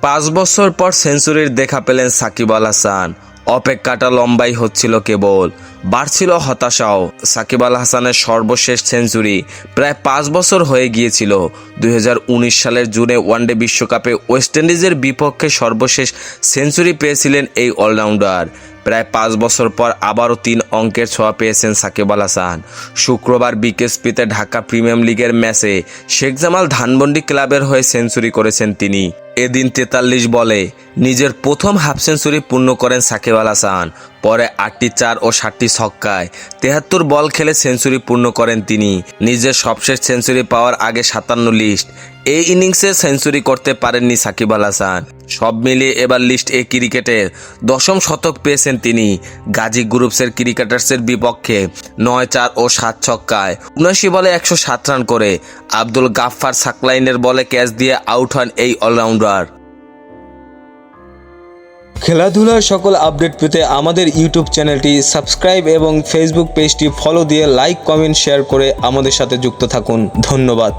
5 বছর পর সেঞ্চুরির দেখা পেলেন সাকিব আল হাসান। অপেক্ষাটা লম্বাই হচ্ছিল, কেবল বাড়ছিল হতাশাও। সাকিব আল হাসানের সর্বশেষ সেঞ্চুরি প্রায় 5 বছর হয়ে গিয়েছিল। 2019 সালের জুনে ওয়ানডে বিশ্বকাপে ওয়েস্ট ইন্ডিজের বিপক্ষে সর্বশেষ সেঞ্চুরি পেয়েছিলেন এই অলরাউন্ডার। প্রায় 5 বছর পর আবারও 3 অঙ্কের ছোঁয়া পেয়েছেন সাকিব আল হাসান। শুক্রবার বিকেএসপিতে ঢাকা প্রিমিয়ার লিগের ম্যাচে শেখ জামাল ধানমন্ডি ক্লাবের হয়ে সেঞ্চুরি করেছেন তিনি। এদিন 43 বলে নিজের প্রথম হাফ সেঞ্চুরি পূর্ণ করেন সাকিব আল হাসান। পরে 8টি 4 ও 7টি ছক্কায় 73 বল খেলে সেঞ্চুরি পূর্ণ করেন তিনি। নিজের সবশেষ সেঞ্চুরি পাওয়ার আগে 57 লিস্ট। এই ইনিংসে সেঞ্চুরি করতে পারেননি সাকিব আল হাসান। সব মিলিয়ে এবার লিস্ট এ ক্রিকেটের 10ম শতক পেয়েছেন তিনি। গাজী গ্রুপসের ক্রিকেটার্সের বিপক্ষে 9 4 ও 7 ছক্কায় 79 বলে 107 রান করে আব্দুল গাফফার সাকলাইনের বলে ক্যাচ দিয়ে আউট হন এই অলরাউন্ডার। খেলাধুলার সকল আপডেট পেতে আমাদের ইউটিউব চ্যানেলটি সাবস্ক্রাইব এবং ফেসবুক পেজটি ফলো দিয়ে লাইক, কমেন্ট, শেয়ার করে আমাদের সাথে যুক্ত থাকুন। ধন্যবাদ।